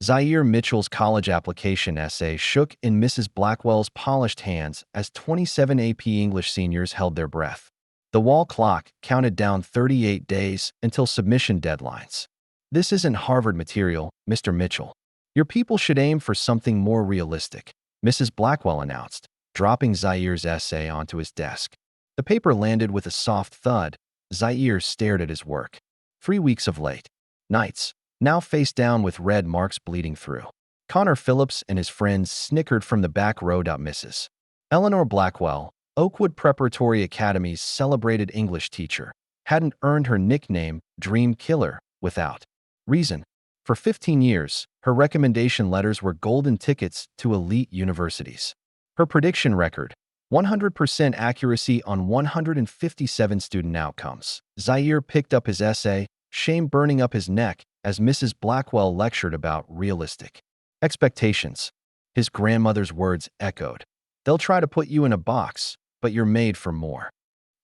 Zaire Mitchell's college application essay shook in Mrs. Blackwell's polished hands as 27 AP English seniors held their breath. The wall clock counted down 38 days until submission deadlines. "This isn't Harvard material, Mr. Mitchell. Your people should aim for something more realistic," Mrs. Blackwell announced, dropping Zaire's essay onto his desk. The paper landed with a soft thud. Zaire stared at his work. 3 weeks of late nights, now face down with red marks bleeding through. Connor Phillips and his friends snickered from the back row. Mrs. Eleanor Blackwell, Oakwood Preparatory Academy's celebrated English teacher, hadn't earned her nickname, Dream Killer, without reason. For 15 years, her recommendation letters were golden tickets to elite universities. Her prediction record, 100% accuracy on 157 student outcomes. Zaire picked up his essay, shame burning up his neck, as Mrs. Blackwell lectured about realistic expectations. His grandmother's words echoed. "They'll try to put you in a box, but you're made for more."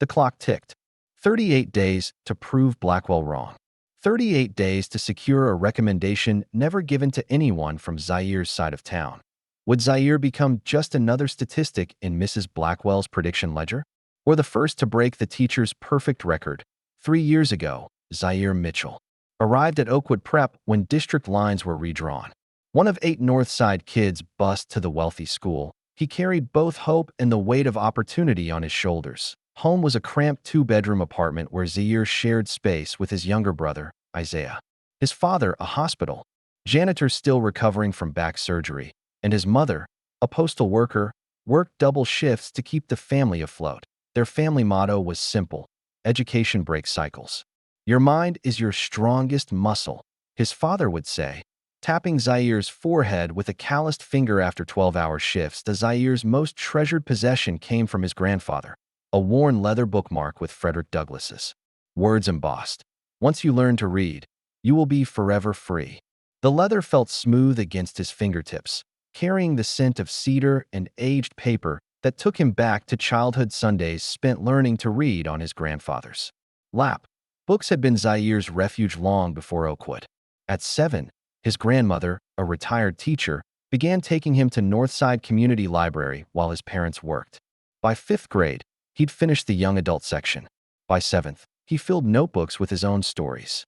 The clock ticked. 38 days to prove Blackwell wrong. 38 days to secure a recommendation never given to anyone from Zaire's side of town. Would Zaire become just another statistic in Mrs. Blackwell's prediction ledger? Or the first to break the teacher's perfect record? 3 years ago, Zaire Mitchell arrived at Oakwood Prep when district lines were redrawn. One of 8 Northside kids bused to the wealthy school. He carried both hope and the weight of opportunity on his shoulders. Home was a cramped 2-bedroom apartment where Zaire shared space with his younger brother, Isaiah. His father, a hospital janitor still recovering from back surgery, and his mother, a postal worker, worked double shifts to keep the family afloat. Their family motto was simple: education breaks cycles. "Your mind is your strongest muscle," his father would say, tapping Zaire's forehead with a calloused finger after 12-hour shifts. Zaire's most treasured possession came from his grandfather, a worn leather bookmark with Frederick Douglass's words embossed. "Once you learn to read, you will be forever free." The leather felt smooth against his fingertips, carrying the scent of cedar and aged paper that took him back to childhood Sundays spent learning to read on his grandfather's lap. Books had been Zaire's refuge long before Oakwood. At 7, his grandmother, a retired teacher, began taking him to Northside Community Library while his parents worked. By 5th grade, he'd finished the young adult section. By 7th, he filled notebooks with his own stories.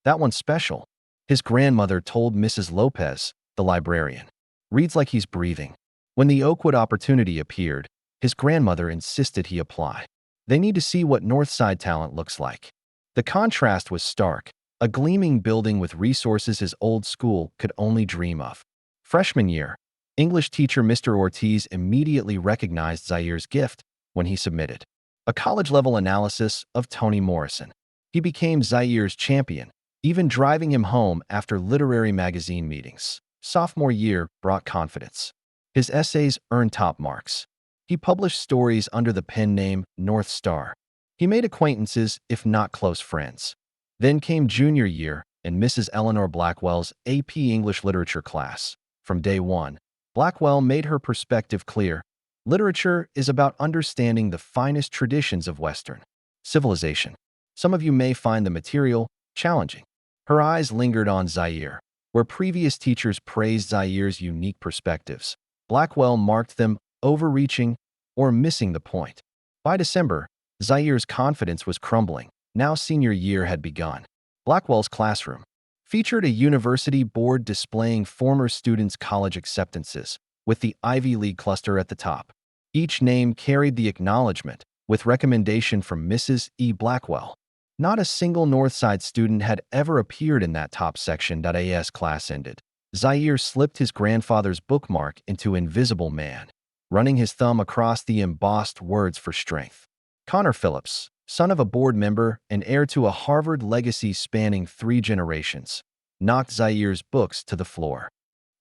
"That one's special," his grandmother told Mrs. Lopez, the librarian. "Reads like he's breathing." When the Oakwood opportunity appeared, his grandmother insisted he apply. "They need to see what Northside talent looks like." The contrast was stark, a gleaming building with resources his old school could only dream of. Freshman year, English teacher Mr. Ortiz immediately recognized Zaire's gift when he submitted a college-level analysis of Toni Morrison. He became Zaire's champion, even driving him home after literary magazine meetings. Sophomore year brought confidence. His essays earned top marks. He published stories under the pen name North Star. He made acquaintances, if not close friends. Then came junior year and Mrs. Eleanor Blackwell's AP English Literature class. From day one, Blackwell made her perspective clear. Literature is about understanding the finest traditions of Western civilization. Some of you may find the material challenging. Her eyes lingered on Zaire. Where previous teachers praised Zaire's unique perspectives, Blackwell marked them overreaching or missing the point. By December, Zaire's confidence was crumbling. Now senior year had begun. Blackwell's classroom featured a university board displaying former students' college acceptances, with the Ivy League cluster at the top. Each name carried the acknowledgement, with recommendation from Mrs. E. Blackwell. Not a single Northside student had ever appeared in that top section. As class ended, Zaire slipped his grandfather's bookmark into Invisible Man, running his thumb across the embossed words for strength. Connor Phillips, son of a board member and heir to a Harvard legacy spanning 3 generations, knocked Zaire's books to the floor.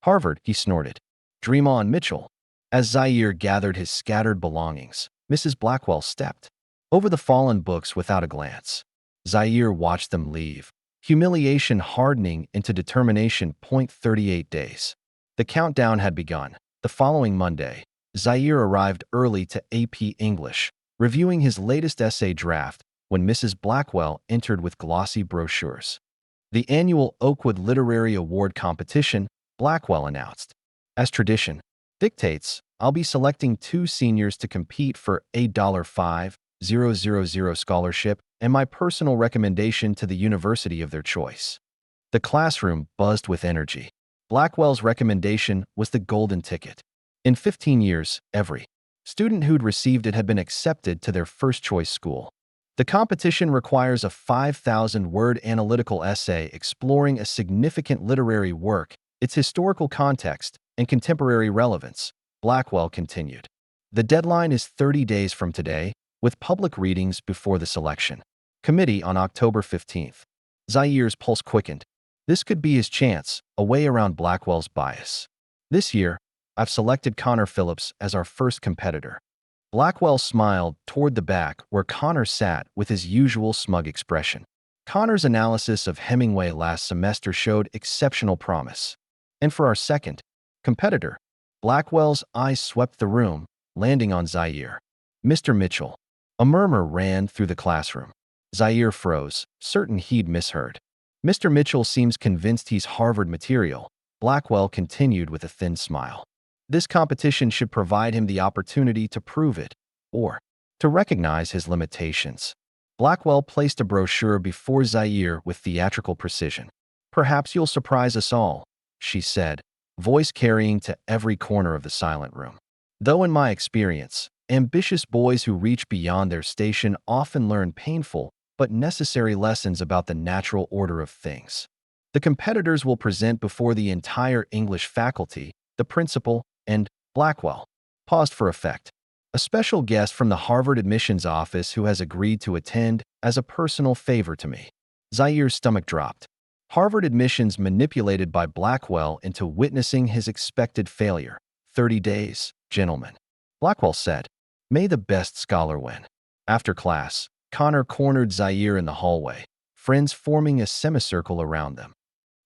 "Harvard," he snorted. "Dream on, Mitchell." As Zaire gathered his scattered belongings, Mrs. Blackwell stepped over the fallen books without a glance. Zaire watched them leave, humiliation hardening into determination. 38 days. The countdown had begun. The following Monday, Zaire arrived early to AP English, reviewing his latest essay draft when Mrs. Blackwell entered with glossy brochures. The annual Oakwood Literary Award competition Blackwell announced. As tradition dictates, I'll be selecting 2 seniors to compete for a $5,000 scholarship and my personal recommendation to the university of their choice. The classroom buzzed with energy. Blackwell's recommendation was the golden ticket. In 15 years, every student who'd received it had been accepted to their first-choice school. The competition requires a 5,000-word analytical essay exploring a significant literary work, its historical context, and contemporary relevance, Blackwell continued. The deadline is 30 days from today, with public readings before the selection committee on October 15th. Zaire's pulse quickened. This could be his chance, a way around Blackwell's bias. This year, I've selected Connor Phillips as our first competitor. Blackwell smiled toward the back where Connor sat with his usual smug expression. Connor's analysis of Hemingway last semester showed exceptional promise. And for our second competitor, Blackwell's eyes swept the room, landing on Zaire. Mr. Mitchell. A murmur ran through the classroom. Zaire froze, certain he'd misheard. Mr. Mitchell seems convinced he's Harvard material, Blackwell continued with a thin smile. This competition should provide him the opportunity to prove it, or to recognize his limitations. Blackwell placed a brochure before Zaire with theatrical precision. Perhaps you'll surprise us all, she said, voice carrying to every corner of the silent room. Though in my experience, ambitious boys who reach beyond their station often learn painful but necessary lessons about the natural order of things. The competitors will present before the entire English faculty, the principal, and Blackwell paused for effect. A special guest from the Harvard admissions office who has agreed to attend as a personal favor to me. Zaire's stomach dropped. Harvard admissions manipulated by Blackwell into witnessing his expected failure. 30 days, gentlemen. Blackwell said, may the best scholar win. After class, Connor cornered Zaire in the hallway, friends forming a semicircle around them.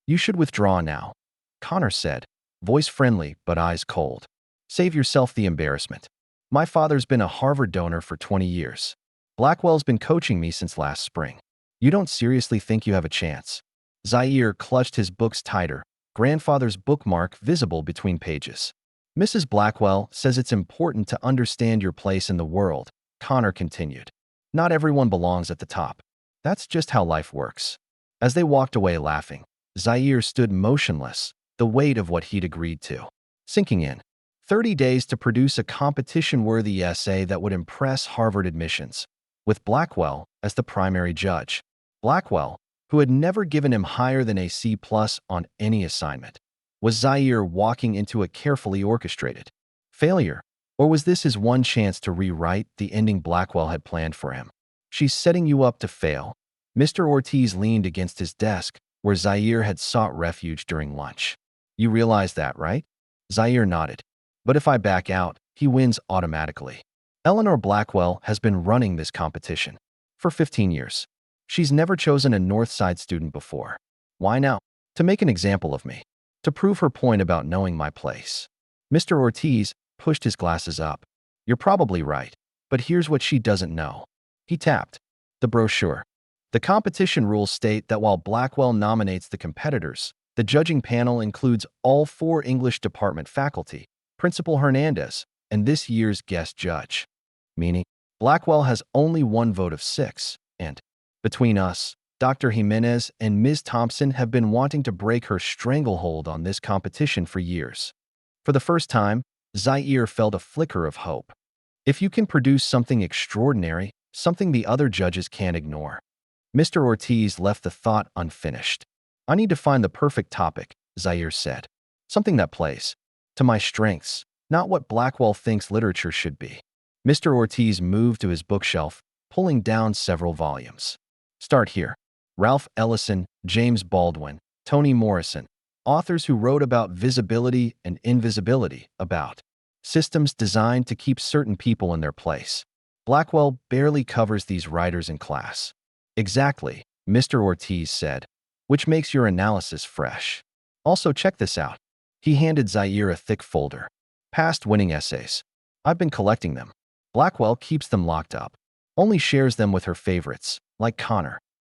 You should withdraw now, Connor said, voice friendly but eyes cold. Save yourself the embarrassment. My father's been a Harvard donor for 20 years. Blackwell's been coaching me since last spring. You don't seriously think you have a chance? Zaire clutched his books tighter, grandfather's bookmark visible between pages. Mrs. Blackwell says it's important to understand your place in the world, Connor continued. Not everyone belongs at the top. That's just how life works. As they walked away laughing, Zaire stood motionless, the weight of what he'd agreed to sinking in. 30 days to produce a competition-worthy essay that would impress Harvard admissions, with Blackwell as the primary judge. Blackwell, who had never given him higher than a C+ on any assignment. Was Zaire walking into a carefully orchestrated failure? Or was this his one chance to rewrite the ending Blackwell had planned for him? She's setting you up to fail. Mr. Ortiz leaned against his desk, where Zaire had sought refuge during lunch. You realize that, right? Zaire nodded. But if I back out, he wins automatically. Eleanor Blackwell has been running this competition for 15 years. She's never chosen a Northside student before. Why now? To make an example of me. To prove her point about knowing my place. Mr. Ortiz pushed his glasses up. You're probably right, but here's what she doesn't know. He tapped the brochure. The competition rules state that while Blackwell nominates the competitors, the judging panel includes all 4 English department faculty, Principal Hernandez, and this year's guest judge. Meaning, Blackwell has only 1 vote of 6, and between us, Dr. Jimenez and Ms. Thompson have been wanting to break her stranglehold on this competition for years. For the first time, Zaire felt a flicker of hope. If you can produce something extraordinary, something the other judges can't ignore. Mr. Ortiz left the thought unfinished. I need to find the perfect topic, Zaire said. Something that plays to my strengths, not what Blackwell thinks literature should be. Mr. Ortiz moved to his bookshelf, pulling down several volumes. Start here. Ralph Ellison, James Baldwin, Toni Morrison, authors who wrote about visibility and invisibility, about systems designed to keep certain people in their place. Blackwell barely covers these writers in class. Exactly, Mr. Ortiz said, which makes your analysis fresh. Also, check this out. He handed Zaire a thick folder. Past winning essays. I've been collecting them. Blackwell keeps them locked up. Only shares them with her favorites, like Connor.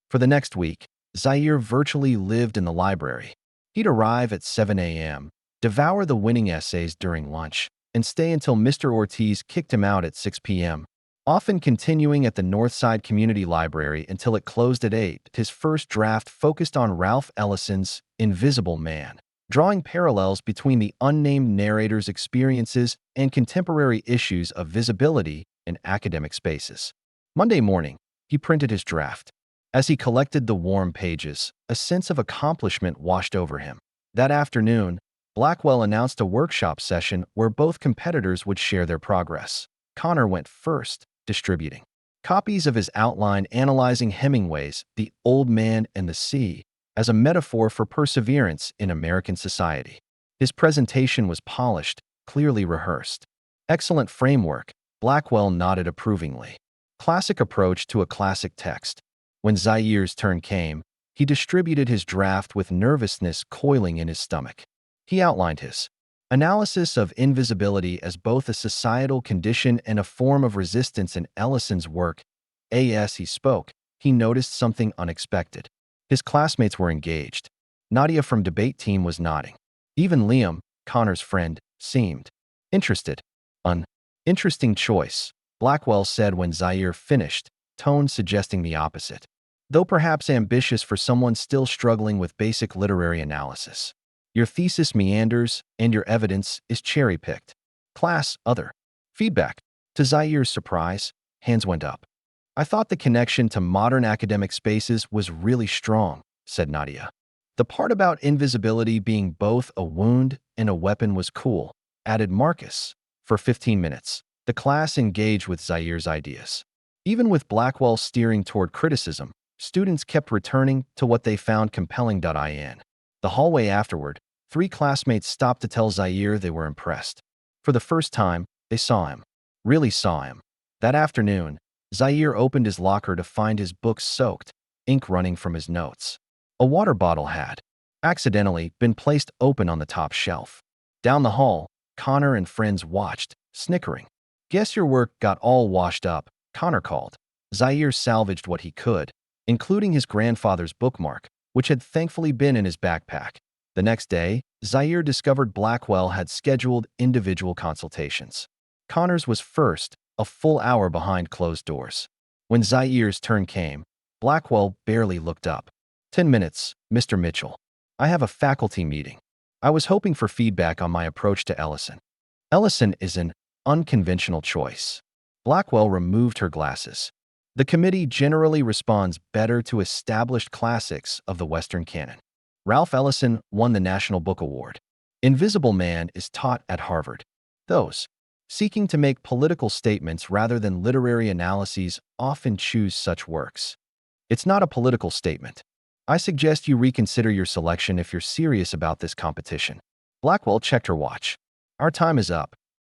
For the next week, Zaire virtually lived in the library. He'd arrive at 7 a.m., devour the winning essays during lunch, and stay until Mr. Ortiz kicked him out at 6 p.m., often continuing at the Northside Community Library until it closed at 8. His first draft focused on Ralph Ellison's Invisible Man, drawing parallels between the unnamed narrator's experiences and contemporary issues of visibility in academic spaces. Monday morning, he printed his draft. As he collected the warm pages, a sense of accomplishment washed over him. That afternoon, Blackwell announced a workshop session where both competitors would share their progress. Connor went first, distributing copies of his outline analyzing Hemingway's The Old Man and the Sea as a metaphor for perseverance in American society. His presentation was polished, clearly rehearsed. Excellent framework, Blackwell nodded approvingly. Classic approach to a classic text. When Zaire's turn came, he distributed his draft with nervousness coiling in his stomach. He outlined his analysis of invisibility as both a societal condition and a form of resistance in Ellison's work. As he spoke, he noticed something unexpected. His classmates were engaged. Nadia from debate team was nodding. Even Liam, Connor's friend, seemed interested. An interesting choice, Blackwell said when Zaire finished, tone suggesting the opposite. Though perhaps ambitious for someone still struggling with basic literary analysis. Your thesis meanders, and your evidence is cherry-picked. Class, other. Feedback. To Zaire's surprise, hands went up. I thought the connection to modern academic spaces was really strong, said Nadia. The part about invisibility being both a wound and a weapon was cool, added Marcus. For 15 minutes, the class engaged with Zaire's ideas. Even with Blackwell steering toward criticism, students kept returning to what they found compelling. In the hallway afterward, 3 classmates stopped to tell Zaire they were impressed. For the first time, they saw him. Really saw him. That afternoon, Zaire opened his locker to find his books soaked, ink running from his notes. A water bottle had, accidentally, been placed open on the top shelf. Down the hall, Connor and friends watched, snickering. Guess your work got all washed up, Connor called. Zaire salvaged what he could, including his grandfather's bookmark, which had thankfully been in his backpack. The next day, Zaire discovered Blackwell had scheduled individual consultations. Connor's was first, a full hour behind closed doors. When Zaire's turn came, Blackwell barely looked up. 10 minutes, Mr. Mitchell. I have a faculty meeting. I was hoping for feedback on my approach to Ellison. Ellison is an unconventional choice. Blackwell removed her glasses. The committee generally responds better to established classics of the Western canon. Ralph Ellison won the National Book Award. Invisible Man is taught at Harvard. Those seeking to make political statements rather than literary analyses often choose such works. It's not a political statement. I suggest you reconsider your selection if you're serious about this competition. Blackwell checked her watch. Our time is up.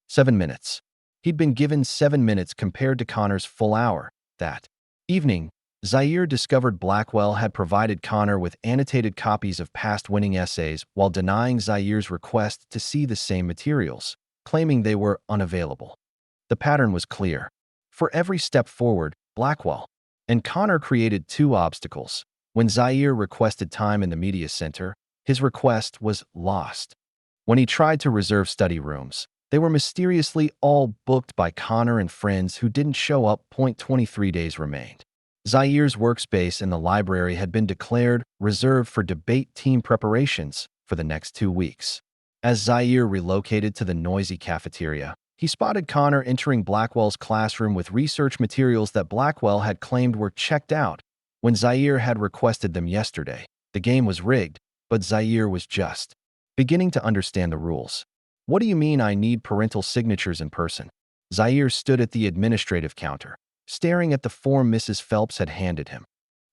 7 minutes. He'd been given 7 minutes compared to Connor's full hour. That evening, Zaire discovered Blackwell had provided Connor with annotated copies of past winning essays while denying Zaire's request to see the same materials, claiming they were unavailable. The pattern was clear. For every step forward, Blackwell and Connor created 2 obstacles. When Zaire requested time in the media center, his request was lost. When he tried to reserve study rooms, they were mysteriously all booked by Connor and friends who didn't show up. 23 days remained. Zaire's workspace in the library had been declared reserved for debate team preparations for the next 2 weeks. As Zaire relocated to the noisy cafeteria, he spotted Connor entering Blackwell's classroom with research materials that Blackwell had claimed were checked out when Zaire had requested them yesterday. The game was rigged, but Zaire was just beginning to understand the rules. What do you mean I need parental signatures in person? Zaire stood at the administrative counter, staring at the form Mrs. Phelps had handed him.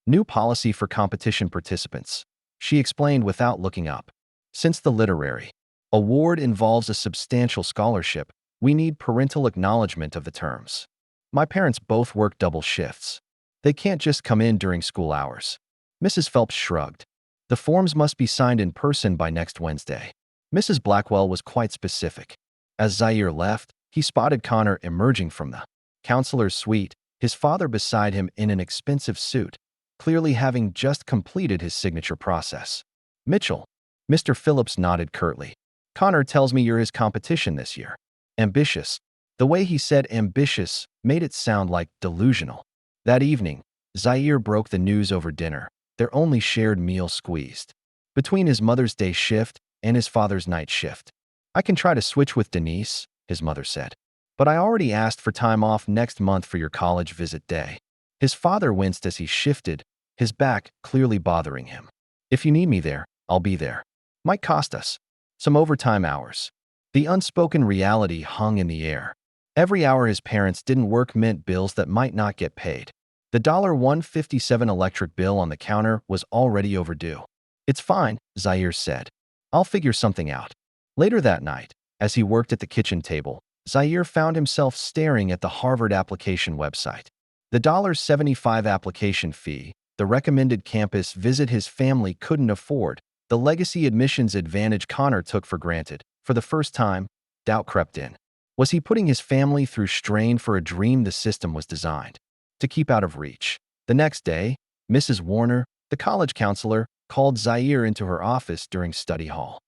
New policy for competition participants, she explained without looking up. Since the literary award involves a substantial scholarship, we need parental acknowledgement of the terms. My parents both work double shifts. They can't just come in during school hours. Mrs. Phelps shrugged. The forms must be signed in person by next Wednesday. Mrs. Blackwell was quite specific. As Zaire left, he spotted Connor emerging from the counselor's suite, his father beside him in an expensive suit, clearly having just completed his signature process. Mitchell, Mr. Phillips nodded curtly. Connor tells me you're his competition this year. Ambitious. The way he said ambitious made it sound like delusional. That evening, Zaire broke the news over dinner, their only shared meal squeezed. Between his Mother's Day shift and his father's night shift. I can try to switch with Denise, his mother said. But I already asked for time off next month for your college visit day. His father winced as he shifted, his back clearly bothering him. If you need me there, I'll be there. Might cost us some overtime hours. The unspoken reality hung in the air. Every hour his parents didn't work meant bills that might not get paid. The $1.57 electric bill on the counter was already overdue. It's fine, Zaire said. I'll figure something out. Later that night, as he worked at the kitchen table, Zaire found himself staring at the Harvard application website. The $75 application fee, the recommended campus visit his family couldn't afford, the legacy admissions advantage Connor took for granted. For the first time, doubt crept in. Was he putting his family through strain for a dream the system was designed to keep out of reach? The next day, Mrs. Warner, the college counselor, called Zaire into her office during study hall.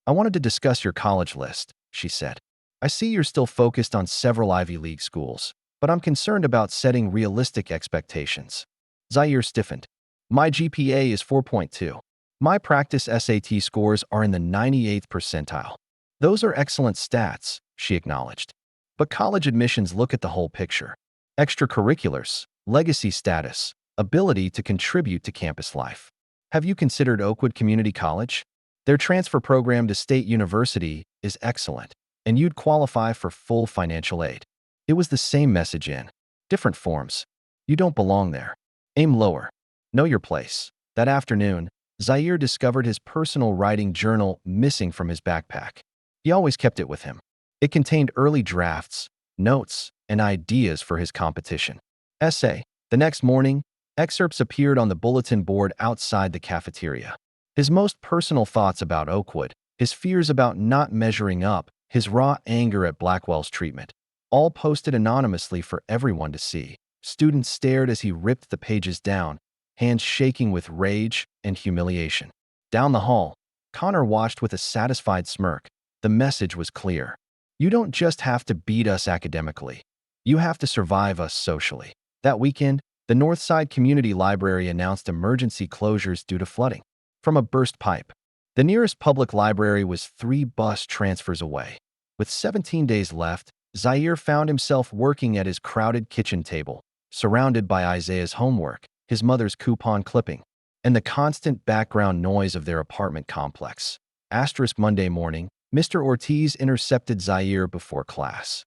I wanted to discuss your college list, she said. I see you're still focused on several Ivy League schools, but I'm concerned about setting realistic expectations. Zaire stiffened. My GPA is 4.2. My practice SAT scores are in the 98th percentile. Those are excellent stats, she acknowledged. But college admissions look at the whole picture. Extracurriculars, legacy status, ability to contribute to campus life. Have you considered Oakwood Community College? Their transfer program to State University is excellent, and you'd qualify for full financial aid. It was the same message in different forms. You don't belong there. Aim lower. Know your place. That afternoon, Zaire discovered his personal writing journal missing from his backpack. He always kept it with him. It contained early drafts, notes, and ideas for his competition. Essay. The next morning, excerpts appeared on the bulletin board outside the cafeteria. His most personal thoughts about Oakwood, his fears about not measuring up, his raw anger at Blackwell's treatment, all posted anonymously for everyone to see. Students stared as he ripped the pages down, hands shaking with rage and humiliation. Down the hall, Connor watched with a satisfied smirk. The message was clear. You don't just have to beat us academically. You have to survive us socially. That weekend, the Northside Community Library announced emergency closures due to flooding from a burst pipe. The nearest public library was 3 bus transfers away. With 17 days left, Zaire found himself working at his crowded kitchen table, surrounded by Isaiah's homework, his mother's coupon clipping, and the constant background noise of their apartment complex. Monday morning, Mr. Ortiz intercepted Zaire before class.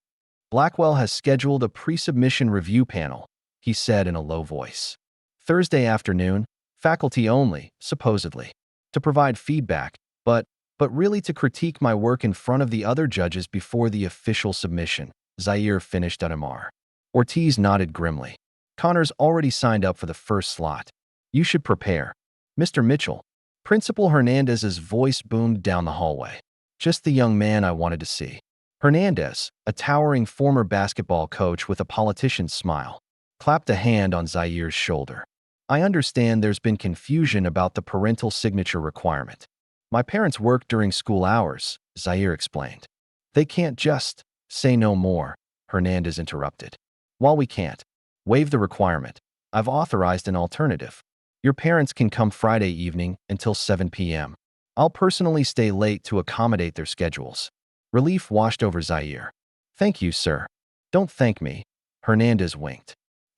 Blackwell has scheduled a pre-submission review panel, he said in a low voice. Thursday afternoon, faculty only, supposedly, to provide feedback, but really to critique my work in front of the other judges before the official submission, Zaire finished UMR. Ortiz nodded grimly. Connor's already signed up for the first slot. You should prepare. Mr. Mitchell. Principal Hernandez's voice boomed down the hallway. Just the young man I wanted to see. Hernandez, a towering former basketball coach with a politician's smile, clapped a hand on Zaire's shoulder. I understand there's been confusion about the parental signature requirement. My parents work during school hours, Zaire explained. They can't just say no more, Hernandez interrupted. While we can't waive the requirement, I've authorized an alternative. Your parents can come Friday evening until 7 p.m. I'll personally stay late to accommodate their schedules. Relief washed over Zaire. Thank you, sir. Don't thank me. Hernandez winked.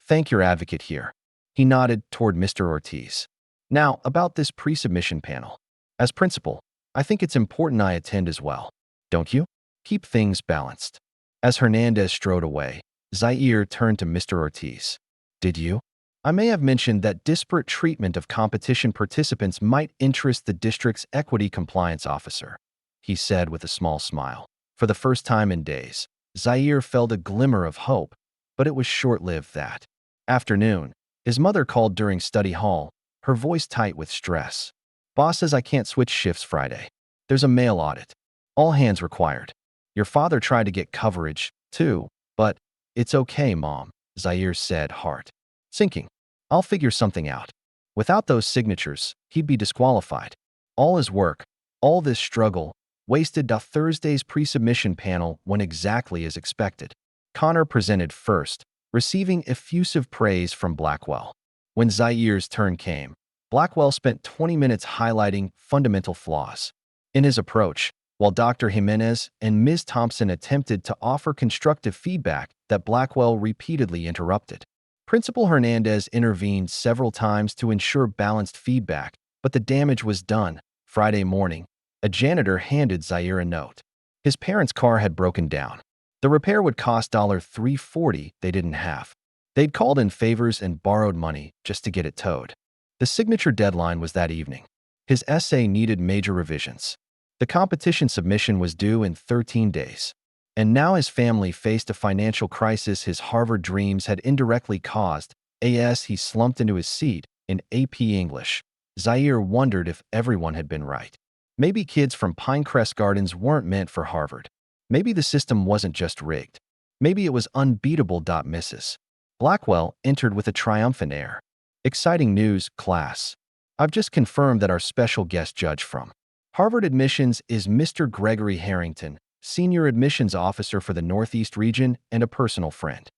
Thank your advocate here. He nodded toward Mr. Ortiz. Now, about this pre-submission panel. As principal, I think it's important I attend as well. Don't you? Keep things balanced. As Hernandez strode away, Zaire turned to Mr. Ortiz. Did you? I may have mentioned that disparate treatment of competition participants might interest the district's equity compliance officer, he said with a small smile. For the first time in days, Zaire felt a glimmer of hope, but it was short-lived that afternoon. His mother called during study hall, her voice tight with stress. Boss says I can't switch shifts Friday. There's a mail audit. All hands required. Your father tried to get coverage, too, but it's okay, Mom, Zaire said, heart sinking. I'll figure something out. Without those signatures, he'd be disqualified. All his work, All this struggle wasted Thursday's pre-submission panel went exactly as expected. Connor presented first, receiving effusive praise from Blackwell. When Zaire's turn came, Blackwell spent 20 minutes highlighting fundamental flaws in his approach, while Dr. Jimenez and Ms. Thompson attempted to offer constructive feedback that Blackwell repeatedly interrupted. Principal Hernandez intervened several times to ensure balanced feedback, but the damage was done. Friday morning, a janitor handed Zaire a note. His parents' car had broken down. The repair would cost $340 they didn't have. They'd called in favors and borrowed money just to get it towed. The signature deadline was that evening. His essay needed major revisions. The competition submission was due in 13 days. And now his family faced a financial crisis his Harvard dreams had indirectly caused. As he slumped into his seat in AP English, Zaire wondered if everyone had been right. Maybe kids from Pinecrest Gardens weren't meant for Harvard. Maybe the system wasn't just rigged. Maybe it was unbeatable. Mrs. Blackwell entered with a triumphant air. Exciting news, class. I've just confirmed that our special guest judge from Harvard admissions is Mr. Gregory Harrington, senior admissions officer for the Northeast region and a personal friend.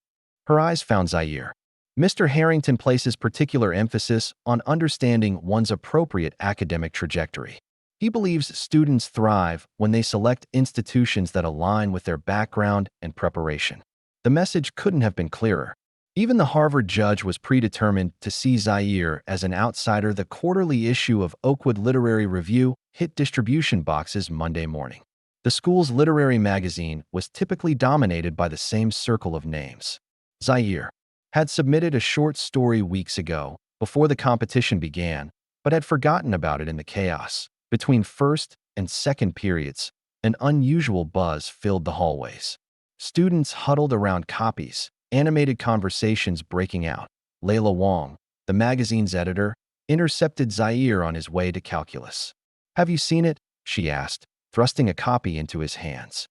Her eyes found Zaire. Mr. Harrington places particular emphasis on understanding one's appropriate academic trajectory. He believes students thrive when they select institutions that align with their background and preparation. The message couldn't have been clearer. Even the Harvard judge was predetermined to see Zaire as an outsider. The quarterly issue of Oakwood Literary Review hit distribution boxes Monday morning. The school's literary magazine was typically dominated by the same circle of names. Zaire had submitted a short story weeks ago, before the competition began, but had forgotten about it in the chaos. Between first and second periods, an unusual buzz filled the hallways. Students huddled around copies, animated conversations breaking out. Layla Wong, the magazine's editor, intercepted Zaire on his way to calculus. "Have you seen it?" she asked, thrusting a copy into his hands.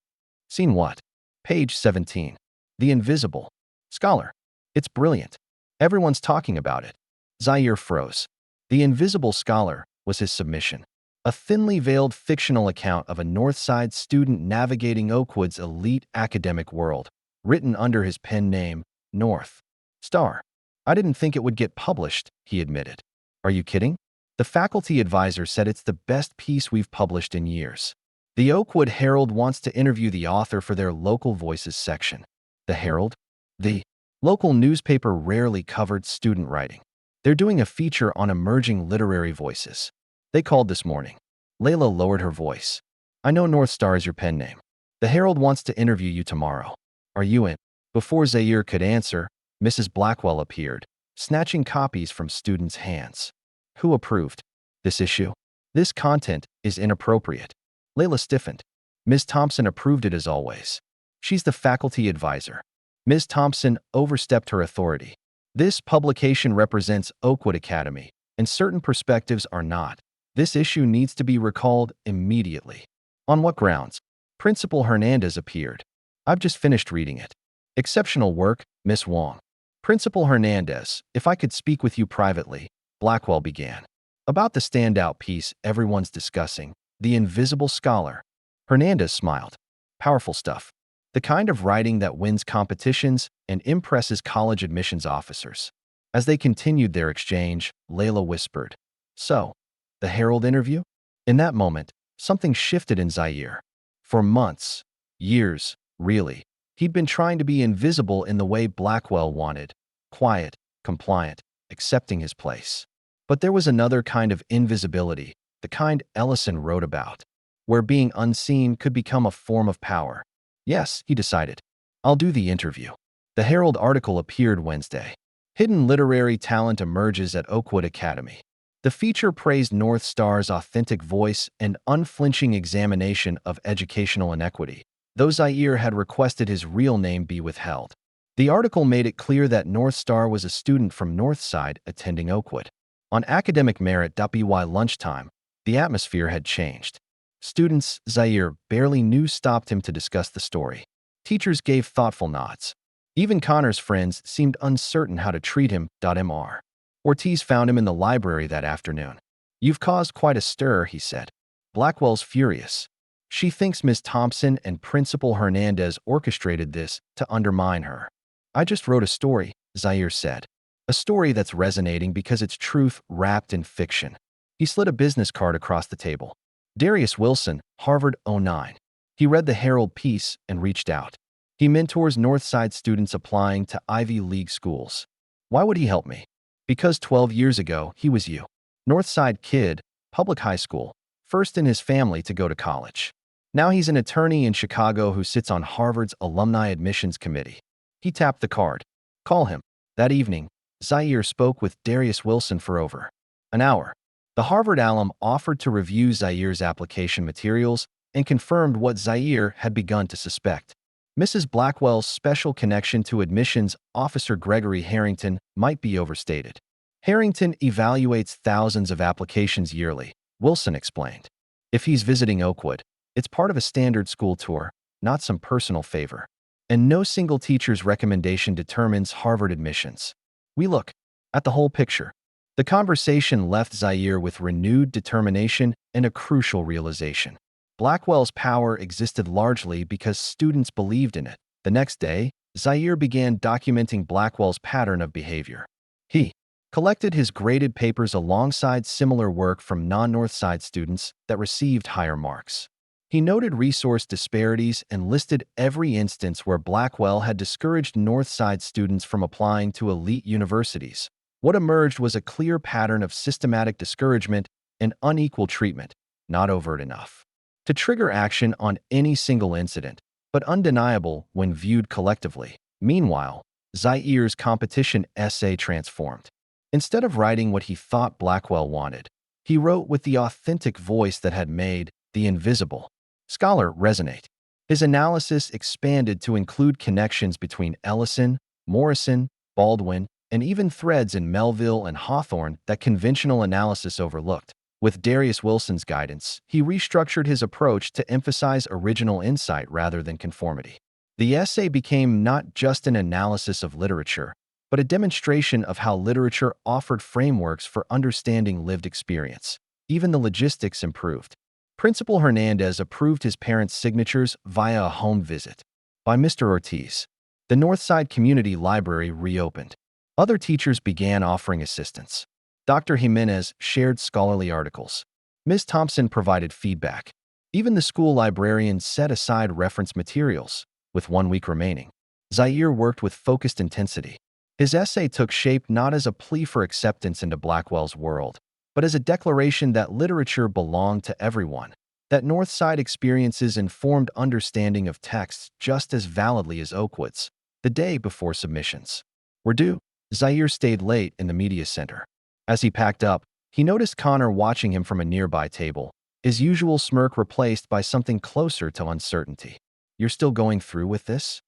"Seen what?" "Page 17. The Invisible Scholar. It's brilliant. Everyone's talking about it." Zaire froze. The Invisible Scholar was his submission. A thinly veiled fictional account of a Northside student navigating Oakwood's elite academic world, written under his pen name, North Star. "I didn't think it would get published," he admitted. "Are you kidding?" The faculty advisor said it's the best piece we've published in years. The Oakwood Herald wants to interview the author for their Local Voices section. The Herald? The local newspaper rarely covered student writing. They're doing a feature on emerging literary voices. They called this morning. Layla lowered her voice. "I know North Star is your pen name. The Herald wants to interview you tomorrow. Are you in?" Before Zaire could answer, Mrs. Blackwell appeared, snatching copies from students' hands. "Who approved this issue? This content is inappropriate." Layla stiffened. "Ms. Thompson approved it as always. She's the faculty advisor." Ms. Thompson overstepped her authority. "This publication represents Oakwood Academy, and certain perspectives are not. This issue needs to be recalled immediately." "On what grounds?" Principal Hernandez appeared. "I've just finished reading it." "Exceptional work, Miss Wong." "Principal Hernandez, if I could speak with you privately," Blackwell began. "About the standout piece everyone's discussing, The Invisible Scholar." Hernandez smiled. "Powerful stuff. The kind of writing that wins competitions and impresses college admissions officers." As they continued their exchange, Layla whispered, "So, the Herald interview?" In that moment, something shifted in Zaire. For months, years, really, he'd been trying to be invisible in the way Blackwell wanted, quiet, compliant, accepting his place. But there was another kind of invisibility, the kind Ellison wrote about, where being unseen could become a form of power. "Yes," he decided. "I'll do the interview." The Herald article appeared Wednesday. Hidden literary talent emerges at Oakwood Academy. The feature praised North Star's authentic voice and unflinching examination of educational inequity, though Zaire had requested his real name be withheld. The article made it clear that North Star was a student from Northside attending Oakwood. On academic merit. By lunchtime, the atmosphere had changed. Students Zaire barely knew stopped him to discuss the story. Teachers gave thoughtful nods. Even Connor's friends seemed uncertain how to treat him. Mr. Ortiz found him in the library that afternoon. "You've caused quite a stir," he said. Blackwell's furious. She thinks Ms. Thompson and Principal Hernandez orchestrated this to undermine her. I just wrote a story, Zaire said. A story that's resonating because it's truth wrapped in fiction. He slid a business card across the table. Darius Wilson, Harvard '09. He read the Herald piece and reached out. He mentors Northside students applying to Ivy League schools. Why would he help me? Because 12 years ago, he was you. Northside kid, public high school, first in his family to go to college. Now he's an attorney in Chicago who sits on Harvard's alumni admissions committee. He tapped the card. Call him. That evening, Zaire spoke with Darius Wilson for over an hour. The Harvard alum offered to review Zaire's application materials and confirmed what Zaire had begun to suspect. Mrs. Blackwell's special connection to admissions officer Gregory Harrington might be overstated. Harrington evaluates thousands of applications yearly, Wilson explained. If he's visiting Oakwood, it's part of a standard school tour, not some personal favor. And no single teacher's recommendation determines Harvard admissions. We look at the whole picture. The conversation left Zaire with renewed determination and a crucial realization. Blackwell's power existed largely because students believed in it. The next day, Zaire began documenting Blackwell's pattern of behavior. He collected his graded papers alongside similar work from non-Northside students that received higher marks. He noted resource disparities and listed every instance where Blackwell had discouraged Northside students from applying to elite universities. What emerged was a clear pattern of systematic discouragement and unequal treatment, not overt enough to trigger action on any single incident, but undeniable when viewed collectively. Meanwhile, Zaire's competition essay transformed. Instead of writing what he thought Blackwell wanted, he wrote with the authentic voice that had made the invisible scholar resonate. His analysis expanded to include connections between Ellison, Morrison, Baldwin, and even threads in Melville and Hawthorne that conventional analysis overlooked. With Darius Wilson's guidance, he restructured his approach to emphasize original insight rather than conformity. The essay became not just an analysis of literature, but a demonstration of how literature offered frameworks for understanding lived experience. Even the logistics improved. Principal Hernandez approved his parents' signatures via a home visit. By Mr. Ortiz, the Northside Community Library reopened. Other teachers began offering assistance. Dr. Jimenez shared scholarly articles. Ms. Thompson provided feedback. Even the school librarian set aside reference materials. With 1 week remaining, Zaire worked with focused intensity. His essay took shape not as a plea for acceptance into Blackwell's world, but as a declaration that literature belonged to everyone, that Northside experiences informed understanding of texts just as validly as Oakwood's. The day before submissions were due, Zaire stayed late in the media center. As he packed up, he noticed Connor watching him from a nearby table, his usual smirk replaced by something closer to uncertainty. "You're still going through with this?"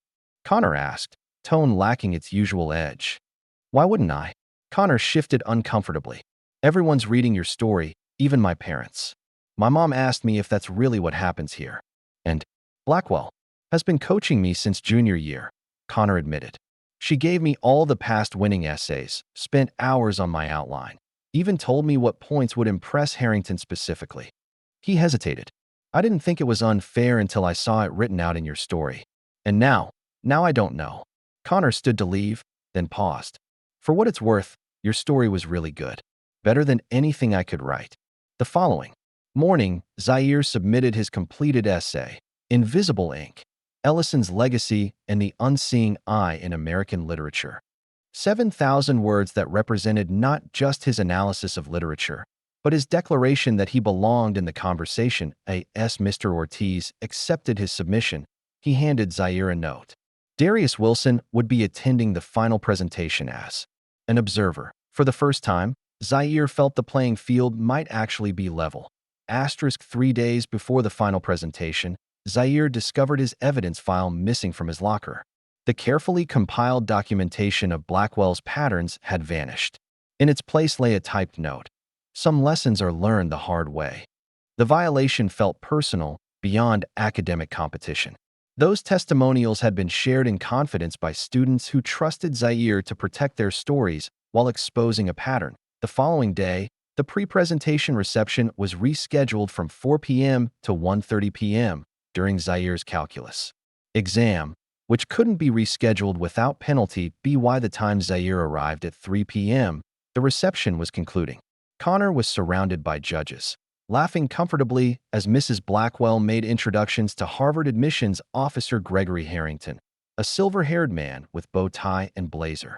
Connor asked, tone lacking its usual edge. "Why wouldn't I?" Connor shifted uncomfortably. "Everyone's reading your story, even my parents. My mom asked me if that's really what happens here. And Blackwell has been coaching me since junior year," Connor admitted. "She gave me all the past winning essays, spent hours on my outline, even told me what points would impress Harrington specifically." He hesitated. "I didn't think it was unfair until I saw it written out in your story. And now I don't know." Connor stood to leave, then paused. "For what it's worth, your story was really good. Better than anything I could write." The following morning, Zaire submitted his completed essay, Invisible Ink: Ellison's Legacy and the Unseeing Eye in American Literature. 7,000 words that represented not just his analysis of literature, but his declaration that he belonged in the conversation. As Mr. Ortiz accepted his submission, he handed Zaire a note. Darius Wilson would be attending the final presentation as an observer. For the first time, Zaire felt the playing field might actually be level. 3 days before the final presentation, Zaire discovered his evidence file missing from his locker. The carefully compiled documentation of Blackwell's patterns had vanished. In its place lay a typed note. "Some lessons are learned the hard way." The violation felt personal, beyond academic competition. Those testimonials had been shared in confidence by students who trusted Zaire to protect their stories while exposing a pattern. The following day, The pre-presentation reception was rescheduled from 4 p.m. to 1:30 p.m. during Zaire's calculus exam, which couldn't be rescheduled without penalty. By the time Zaire arrived at 3 p.m., the reception was concluding. Connor was surrounded by judges, laughing comfortably as Mrs. Blackwell made introductions to Harvard admissions officer Gregory Harrington, a silver-haired man with bow tie and blazer.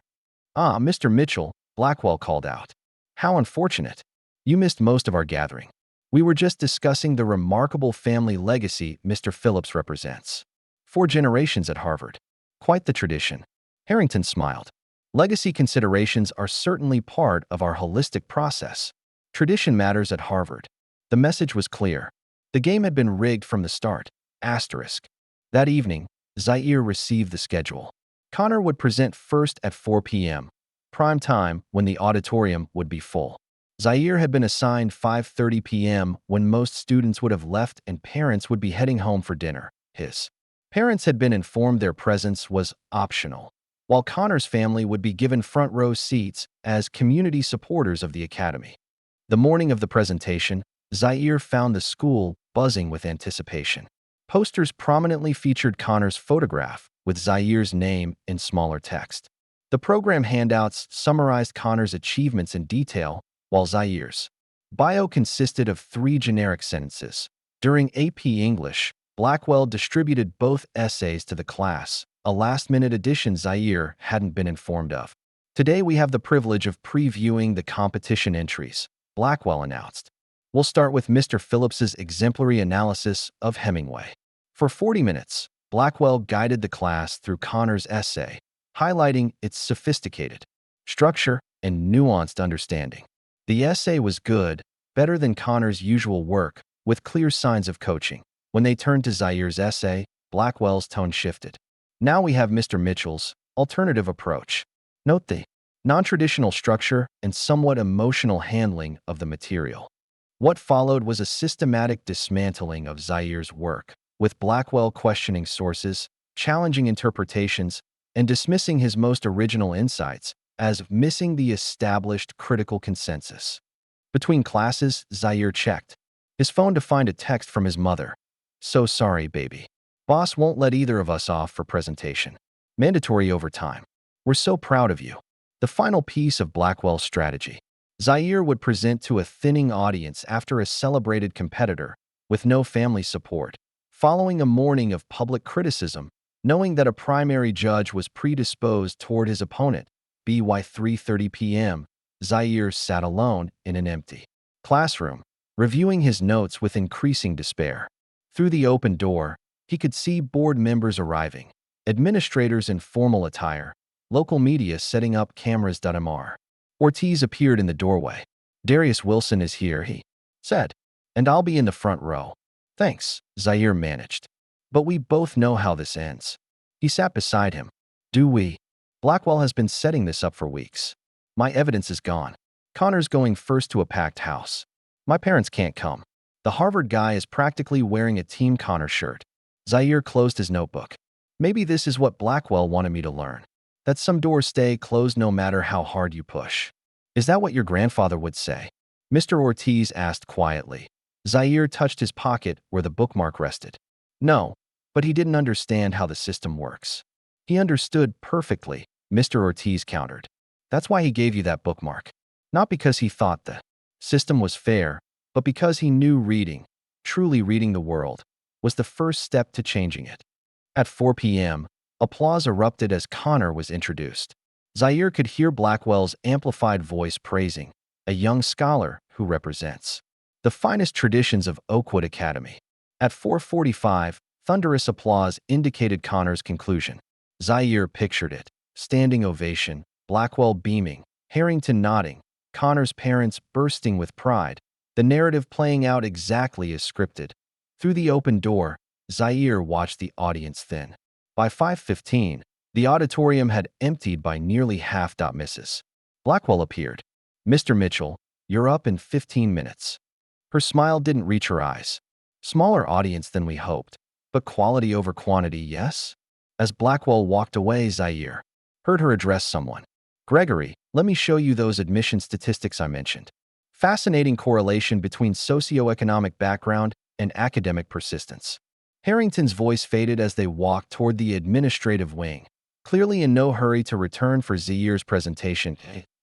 "Ah, Mr. Mitchell," Blackwell called out. "How unfortunate. You missed most of our gathering. We were just discussing the remarkable family legacy Mr. Phillips represents. 4 generations at Harvard. Quite the tradition." Harrington smiled. "Legacy considerations are certainly part of our holistic process. Tradition matters at Harvard." The message was clear. The game had been rigged from the start. Asterisk. That evening, Zaire received the schedule. Connor would present first at 4 p.m., prime time when the auditorium would be full. Zaire had been assigned 5:30 p.m. when most students would have left and parents would be heading home for dinner. His parents had been informed their presence was optional, while Connor's family would be given front-row seats as community supporters of the academy. The morning of the presentation, Zaire found the school buzzing with anticipation. Posters prominently featured Connor's photograph with Zaire's name in smaller text. The program handouts summarized Connor's achievements in detail, while Zaire's bio consisted of 3 generic sentences. During AP English, Blackwell distributed both essays to the class, a last-minute addition Zaire hadn't been informed of. "Today we have the privilege of previewing the competition entries," Blackwell announced. "We'll start with Mr. Phillips's exemplary analysis of Hemingway." For 40 minutes, Blackwell guided the class through Connor's essay, highlighting its sophisticated structure and nuanced understanding. The essay was good, better than Connor's usual work, with clear signs of coaching. When they turned to Zaire's essay, Blackwell's tone shifted. "Now we have Mr. Mitchell's alternative approach. Note the non-traditional structure and somewhat emotional handling of the material." What followed was a systematic dismantling of Zaire's work, with Blackwell questioning sources, challenging interpretations, and dismissing his most original insights as missing the established critical consensus. Between classes, Zaire checked his phone to find a text from his mother. "So sorry, baby. Boss won't let either of us off for presentation. Mandatory overtime. We're so proud of you." The final piece of Blackwell's strategy. Zaire would present to a thinning audience after a celebrated competitor, with no family support. Following a morning of public criticism, knowing that a primary judge was predisposed toward his opponent, by 3:30 p.m., Zaire sat alone in an empty classroom, reviewing his notes with increasing despair. Through the open door, he could see board members arriving, administrators in formal attire, local media setting up cameras. Mr. Ortiz appeared in the doorway. "Darius Wilson is here," he said, "and I'll be in the front row." "Thanks," Zaire managed. "But we both know how this ends." He sat beside him. "Do we?" "Blackwell has been setting this up for weeks. My evidence is gone. Connor's going first to a packed house. My parents can't come. The Harvard guy is practically wearing a Team Connor shirt." Zaire closed his notebook. "Maybe this is what Blackwell wanted me to learn. That some doors stay closed no matter how hard you push." "Is that what your grandfather would say?" Mr. Ortiz asked quietly. Zaire touched his pocket where the bookmark rested. "No, but he didn't understand how the system works." "He understood perfectly," Mr. Ortiz countered. "That's why he gave you that bookmark. Not because he thought the system was fair, but because he knew reading, truly reading the world, was the first step to changing it." At 4 p.m., applause erupted as Connor was introduced. Zaire could hear Blackwell's amplified voice praising a young scholar who represents the finest traditions of Oakwood Academy. At 4:45, thunderous applause indicated Connor's conclusion. Zaire pictured it. Standing ovation, Blackwell beaming, Harrington nodding, Connor's parents bursting with pride, the narrative playing out exactly as scripted. Through the open door, Zaire watched the audience thin. By 5:15, the auditorium had emptied by nearly half. Mrs. Blackwell appeared. "Mr. Mitchell, you're up in 15 minutes. Her smile didn't reach her eyes. "Smaller audience than we hoped, but quality over quantity, yes?" As Blackwell walked away, Zaire heard her address someone. "Gregory, let me show you those admission statistics I mentioned." Fascinating correlation between socioeconomic background and academic persistence. Harrington's voice faded as they walked toward the administrative wing, clearly in no hurry to return for Zaire's presentation.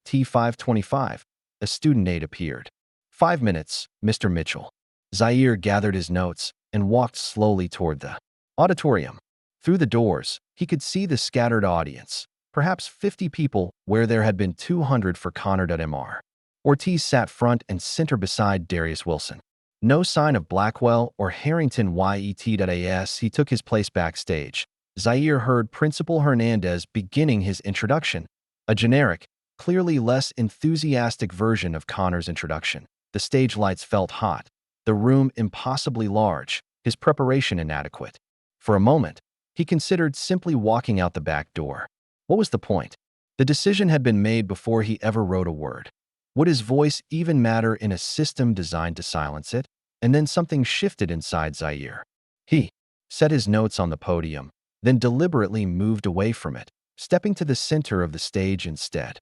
T525. A student aide appeared. 5 minutes, Mr. Mitchell. Zaire gathered his notes and walked slowly toward the auditorium. Through the doors, he could see the scattered audience, perhaps 50 people where there had been 200 for Connor.Mr. Ortiz sat front and center beside Darius Wilson. No sign of Blackwell or Harrington yet. He took his place backstage. Zaire heard Principal Hernandez beginning his introduction, a generic, clearly less enthusiastic version of Connor's introduction. The stage lights felt hot, the room impossibly large, his preparation inadequate. For a moment, he considered simply walking out the back door. What was the point? The decision had been made before he ever wrote a word. Would his voice even matter in a system designed to silence it? And then something shifted inside Zaire. He set his notes on the podium, then deliberately moved away from it, stepping to the center of the stage instead.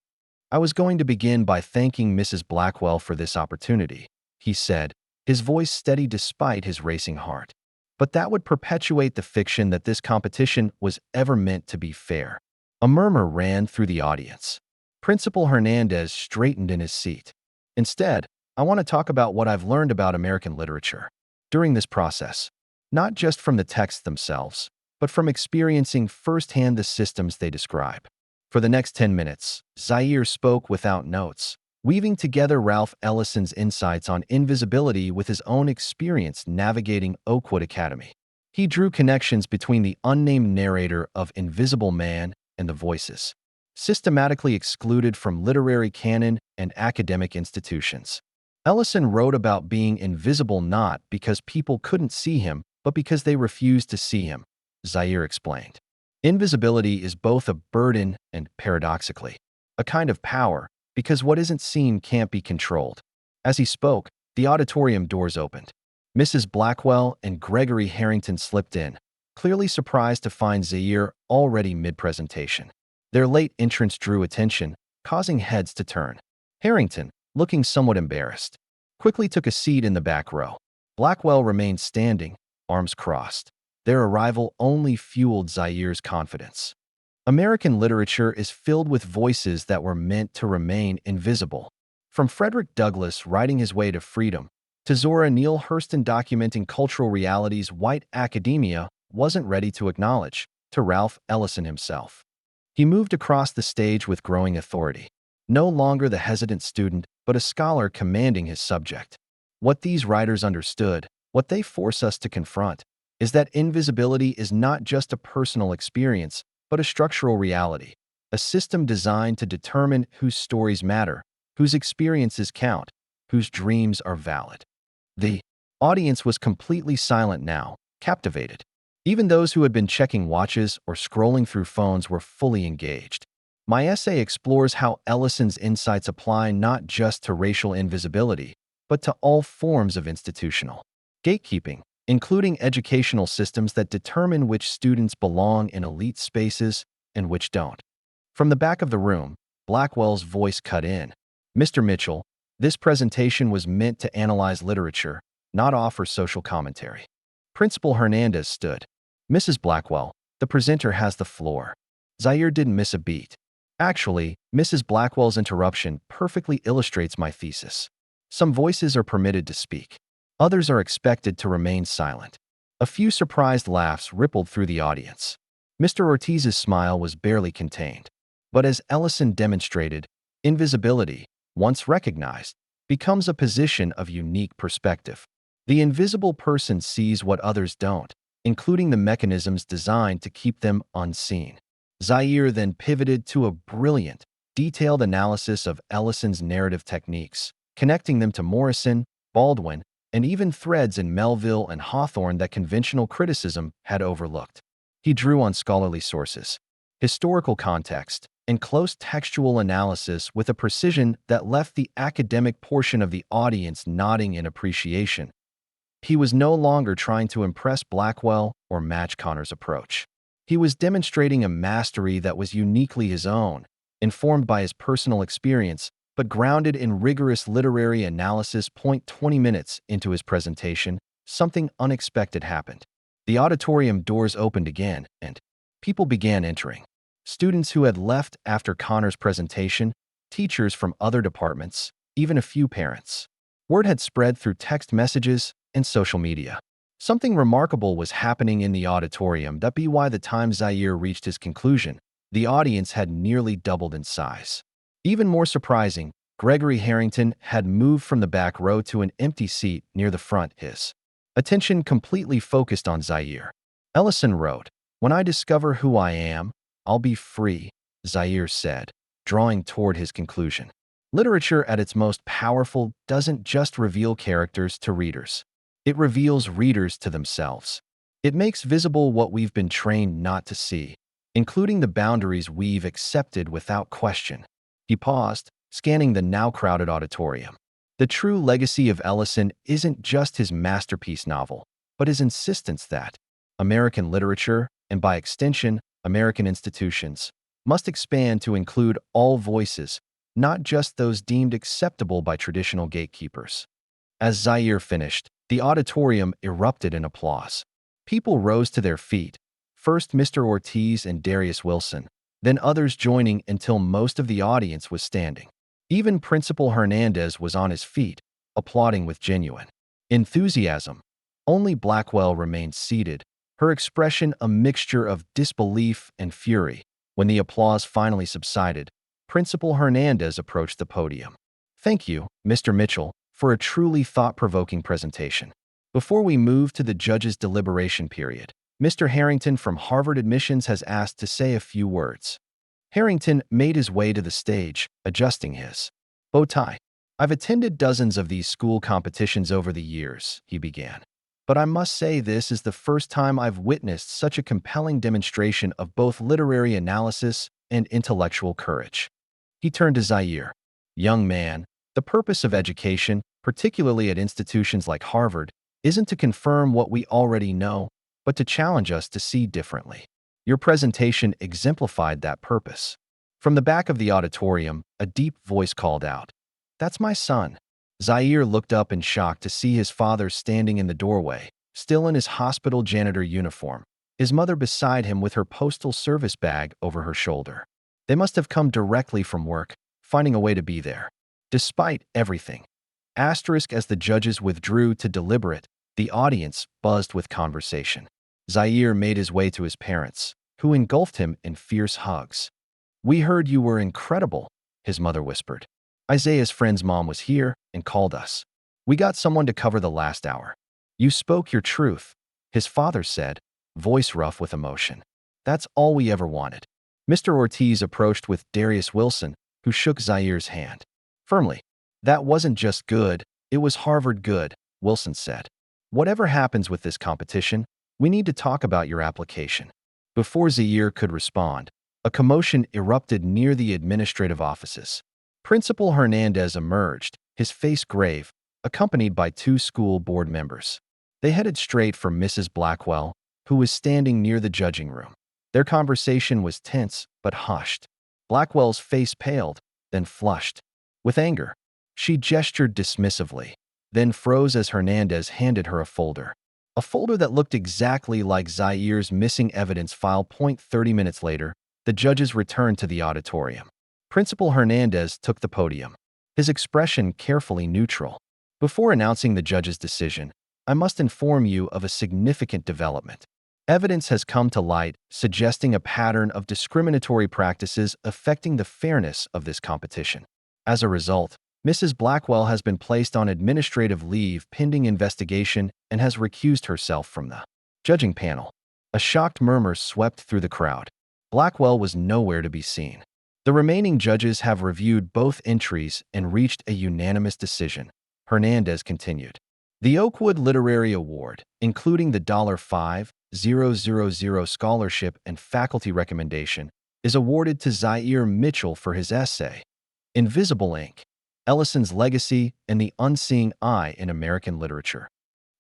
I was going to begin by thanking Mrs. Blackwell for this opportunity, he said, his voice steady despite his racing heart. But that would perpetuate the fiction that this competition was ever meant to be fair. A murmur ran through the audience. Principal Hernandez straightened in his seat. Instead, I want to talk about what I've learned about American literature during this process, not just from the texts themselves, but from experiencing firsthand the systems they describe. For the next 10 minutes, Zaire spoke without notes, weaving together Ralph Ellison's insights on invisibility with his own experience navigating Oakwood Academy. He drew connections between the unnamed narrator of Invisible Man and the voices, systematically excluded from literary canon and academic institutions. Ellison wrote about being invisible not because people couldn't see him, but because they refused to see him, Zaire explained. Invisibility is both a burden and, paradoxically, a kind of power, because what isn't seen can't be controlled. As he spoke, the auditorium doors opened. Mrs. Blackwell and Gregory Harrington slipped in, clearly surprised to find Zaire already mid-presentation. Their late entrance drew attention, causing heads to turn. Harrington, looking somewhat embarrassed, quickly took a seat in the back row. Blackwell remained standing, arms crossed. Their arrival only fueled Zaire's confidence. American literature is filled with voices that were meant to remain invisible. From Frederick Douglass writing his way to freedom, to Zora Neale Hurston documenting cultural realities white academia wasn't ready to acknowledge, to Ralph Ellison himself. He moved across the stage with growing authority, no longer the hesitant student, but a scholar commanding his subject. What these writers understood, what they force us to confront, is that invisibility is not just a personal experience, but a structural reality, a system designed to determine whose stories matter, whose experiences count, whose dreams are valid. The audience was completely silent now, captivated. Even those who had been checking watches or scrolling through phones were fully engaged. My essay explores how Ellison's insights apply not just to racial invisibility, but to all forms of institutional gatekeeping, including educational systems that determine which students belong in elite spaces and which don't. From the back of the room, Blackwell's voice cut in. Mr. Mitchell, this presentation was meant to analyze literature, not offer social commentary. Principal Hernandez stood. Mrs. Blackwell, the presenter has the floor. Zaire didn't miss a beat. Actually, Mrs. Blackwell's interruption perfectly illustrates my thesis. Some voices are permitted to speak. Others are expected to remain silent. A few surprised laughs rippled through the audience. Mr. Ortiz's smile was barely contained. But as Ellison demonstrated, invisibility, once recognized, becomes a position of unique perspective. The invisible person sees what others don't, including the mechanisms designed to keep them unseen. Zaire then pivoted to a brilliant, detailed analysis of Ellison's narrative techniques, connecting them to Morrison, Baldwin, and even threads in Melville and Hawthorne that conventional criticism had overlooked. He drew on scholarly sources, historical context, and close textual analysis with a precision that left the academic portion of the audience nodding in appreciation. He was no longer trying to impress Blackwell or match Connor's approach. He was demonstrating a mastery that was uniquely his own, informed by his personal experience but grounded in rigorous literary analysis. 20 minutes into his presentation, something unexpected happened. The auditorium doors opened again, and people began entering. Students who had left after Connor's presentation, teachers from other departments, even a few parents. Word had spread through text messages and social media. Something remarkable was happening in the auditorium. By the time Zaire reached his conclusion, the audience had nearly doubled in size. Even more surprising, Gregory Harrington had moved from the back row to an empty seat near the front, his attention completely focused on Zaire. Ellison wrote, "When I discover who I am, I'll be free," Zaire said, drawing toward his conclusion. Literature at its most powerful doesn't just reveal characters to readers. It reveals readers to themselves. It makes visible what we've been trained not to see, including the boundaries we've accepted without question. He paused, scanning the now crowded auditorium. The true legacy of Ellison isn't just his masterpiece novel, but his insistence that American literature, and by extension, American institutions, must expand to include all voices, not just those deemed acceptable by traditional gatekeepers. As Zaire finished, the auditorium erupted in applause. People rose to their feet, first Mr. Ortiz and Darius Wilson, then others joining until most of the audience was standing. Even Principal Hernandez was on his feet, applauding with genuine enthusiasm. Only Blackwell remained seated, her expression a mixture of disbelief and fury. When the applause finally subsided, Principal Hernandez approached the podium. "Thank you, Mr. Mitchell, for a truly thought-provoking presentation. Before we move to the judges' deliberation period, Mr. Harrington from Harvard Admissions has asked to say a few words." Harrington made his way to the stage, adjusting his bow tie. "I've attended dozens of these school competitions over the years," he began. "But I must say this is the first time I've witnessed such a compelling demonstration of both literary analysis and intellectual courage." He turned to Zaire. "Young man, the purpose of education, particularly at institutions like Harvard, isn't to confirm what we already know, but to challenge us to see differently. Your presentation exemplified that purpose." From the back of the auditorium, a deep voice called out, "That's my son." Zaire looked up in shock to see his father standing in the doorway, still in his hospital janitor uniform, his mother beside him with her postal service bag over her shoulder. They must have come directly from work, finding a way to be there. Despite everything. Asterisk as the judges withdrew to deliberate, the audience buzzed with conversation. Zaire made his way to his parents, who engulfed him in fierce hugs. "We heard you were incredible," his mother whispered. "Isaiah's friend's mom was here and called us. We got someone to cover the last hour." "You spoke your truth," his father said, voice rough with emotion. "That's all we ever wanted." Mr. Ortiz approached with Darius Wilson, who shook Zaire's hand firmly. "That wasn't just good, it was Harvard good," Wilson said. "Whatever happens with this competition, we need to talk about your application." Before Zaire could respond, a commotion erupted near the administrative offices. Principal Hernandez emerged, his face grave, accompanied by two school board members. They headed straight for Mrs. Blackwell, who was standing near the judging room. Their conversation was tense but hushed. Blackwell's face paled, then flushed. With anger, she gestured dismissively, then froze as Hernandez handed her a folder. A folder that looked exactly like Zaire's missing evidence file. 30 minutes later, the judges returned to the auditorium. Principal Hernandez took the podium, his expression carefully neutral. "Before announcing the judge's decision, I must inform you of a significant development. Evidence has come to light suggesting a pattern of discriminatory practices affecting the fairness of this competition. As a result, Mrs. Blackwell has been placed on administrative leave pending investigation and has recused herself from the judging panel." A shocked murmur swept through the crowd. Blackwell was nowhere to be seen. "The remaining judges have reviewed both entries and reached a unanimous decision," Hernandez continued. "The Oakwood Literary Award, including the $5,000 scholarship and faculty recommendation, is awarded to Zaire Mitchell for his essay, Invisible Ink: Ellison's Legacy and the Unseeing Eye in American Literature."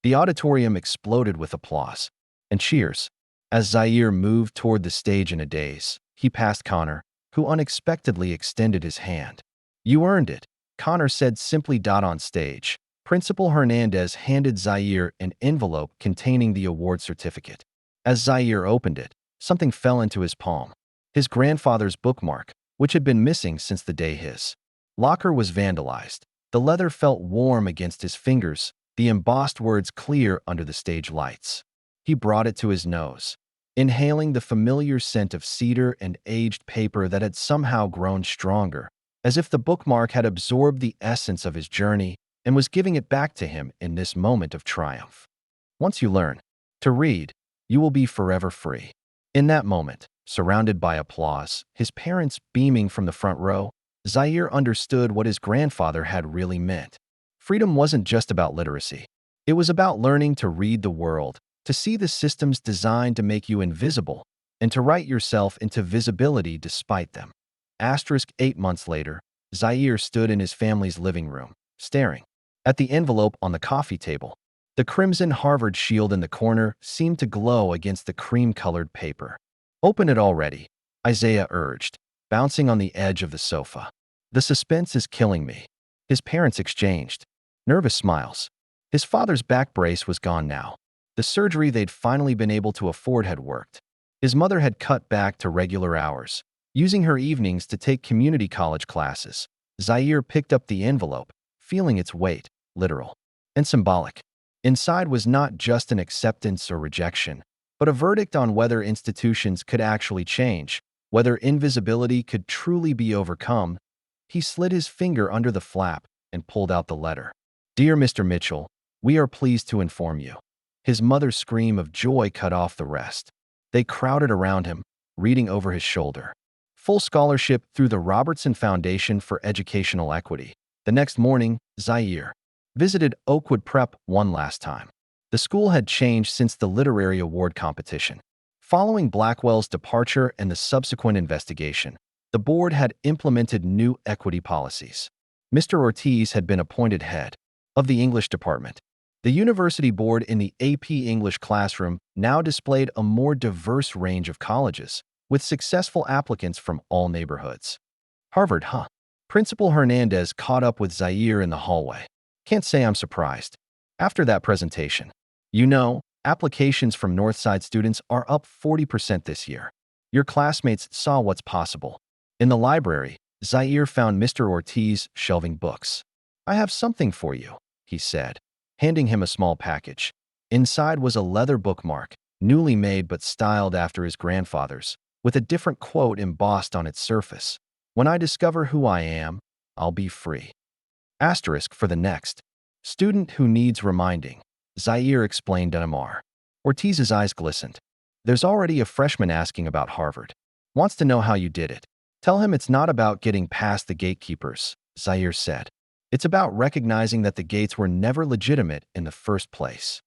The auditorium exploded with applause and cheers. As Zaire moved toward the stage in a daze, he passed Connor, who unexpectedly extended his hand. You earned it, Connor said simply. On stage, Principal Hernandez handed Zaire an envelope containing the award certificate. As Zaire opened it, something fell into his palm. His grandfather's bookmark, which had been missing since the day his locker was vandalized. The leather felt warm against his fingers, the embossed words clear under the stage lights. He brought it to his nose, inhaling the familiar scent of cedar and aged paper that had somehow grown stronger, as if the bookmark had absorbed the essence of his journey and was giving it back to him in this moment of triumph. Once you learn to read, you will be forever free. In that moment, surrounded by applause, his parents beaming from the front row, Zaire understood what his grandfather had really meant. Freedom wasn't just about literacy. It was about learning to read the world, to see the systems designed to make you invisible, and to write yourself into visibility despite them. 8 months later, Zaire stood in his family's living room, staring at the envelope on the coffee table. The crimson Harvard shield in the corner seemed to glow against the cream-colored paper. "Open it already," Isaiah urged, bouncing on the edge of the sofa. "The suspense is killing me." His parents exchanged nervous smiles. His father's back brace was gone now. The surgery they'd finally been able to afford had worked. His mother had cut back to regular hours, using her evenings to take community college classes. Zaire picked up the envelope, feeling its weight, literal and symbolic. Inside was not just an acceptance or rejection, but a verdict on whether institutions could actually change, whether invisibility could truly be overcome. He slid his finger under the flap and pulled out the letter. "Dear Mr. Mitchell, we are pleased to inform you." His mother's scream of joy cut off the rest. They crowded around him, reading over his shoulder. Full scholarship through the Robertson Foundation for Educational Equity. The next morning, Zaire visited Oakwood Prep one last time. The school had changed since the literary award competition. Following Blackwell's departure and the subsequent investigation, the board had implemented new equity policies. Mr. Ortiz had been appointed head of the English department. The university board in the AP English classroom now displayed a more diverse range of colleges, with successful applicants from all neighborhoods. "Harvard, huh?" Principal Hernandez caught up with Zaire in the hallway. "Can't say I'm surprised. After that presentation, applications from Northside students are up 40% this year. Your classmates saw what's possible." In the library, Zaire found Mr. Ortiz shelving books. "I have something for you," he said, handing him a small package. Inside was a leather bookmark, newly made but styled after his grandfather's, with a different quote embossed on its surface. "When I discover who I am, I'll be free." Asterisk for the next student who needs reminding, Zaire explained Dunamar. Ortiz's eyes glistened. "There's already a freshman asking about Harvard. Wants to know how you did it. Tell him it's not about getting past the gatekeepers," Zaire said. "It's about recognizing that the gates were never legitimate in the first place."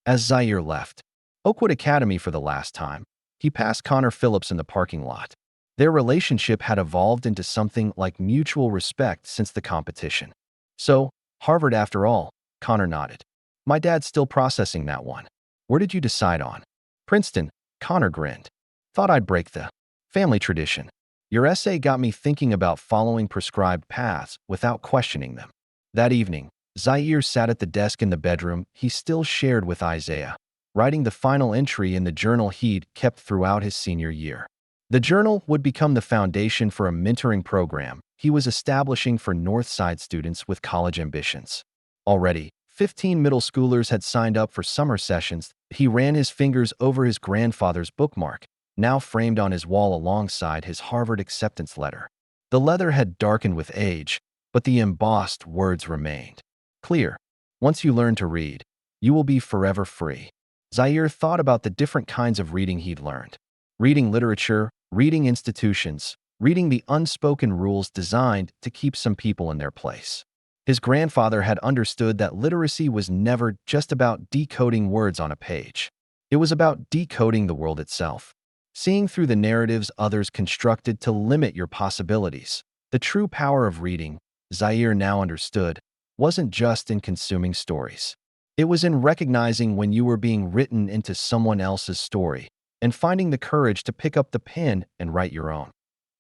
As Zaire left Oakwood Academy for the last time, he passed Connor Phillips in the parking lot. Their relationship had evolved into something like mutual respect since the competition. "So, Harvard after all," Connor nodded. "My dad's still processing that one." "Where did you decide on?" "Princeton," Connor grinned. "Thought I'd break the family tradition." "Your essay got me thinking about following prescribed paths without questioning them." That evening, Zaire sat at the desk in the bedroom he still shared with Isaiah, writing the final entry in the journal he'd kept throughout his senior year. The journal would become the foundation for a mentoring program he was establishing for Northside students with college ambitions. Already, 15 middle schoolers had signed up for summer sessions. He ran his fingers over his grandfather's bookmark, now framed on his wall alongside his Harvard acceptance letter. The leather had darkened with age, but the embossed words remained clear. "Once you learn to read, you will be forever free." Zaire thought about the different kinds of reading he'd learned. Reading literature, reading institutions, reading the unspoken rules designed to keep some people in their place. His grandfather had understood that literacy was never just about decoding words on a page. It was about decoding the world itself, seeing through the narratives others constructed to limit your possibilities. The true power of reading, Zaire now understood, wasn't just in consuming stories. It was in recognizing when you were being written into someone else's story and finding the courage to pick up the pen and write your own.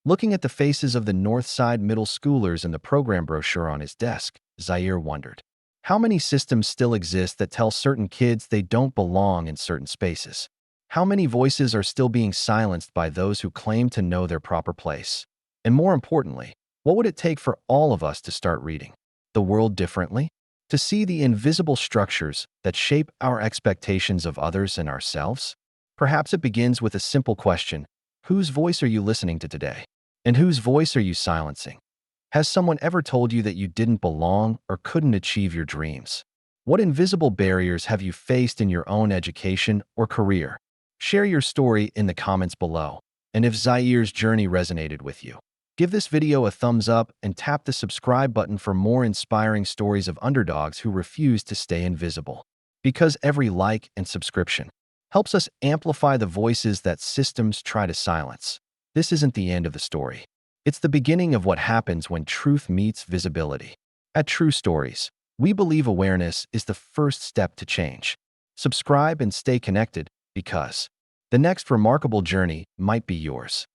Looking at the faces of the Northside middle schoolers in the program brochure on his desk, Zaire wondered. How many systems still exist that tell certain kids they don't belong in certain spaces? How many voices are still being silenced by those who claim to know their proper place? And more importantly, what would it take for all of us to start reading the world differently? To see the invisible structures that shape our expectations of others and ourselves? Perhaps it begins with a simple question: whose voice are you listening to today? And whose voice are you silencing? Has someone ever told you that you didn't belong or couldn't achieve your dreams? What invisible barriers have you faced in your own education or career? Share your story in the comments below. And if Zaire's journey resonated with you, give this video a thumbs up and tap the subscribe button for more inspiring stories of underdogs who refuse to stay invisible. Because every like and subscription helps us amplify the voices that systems try to silence. This isn't the end of the story. It's the beginning of what happens when truth meets visibility. At True Stories, we believe awareness is the first step to change. Subscribe and stay connected because the next remarkable journey might be yours.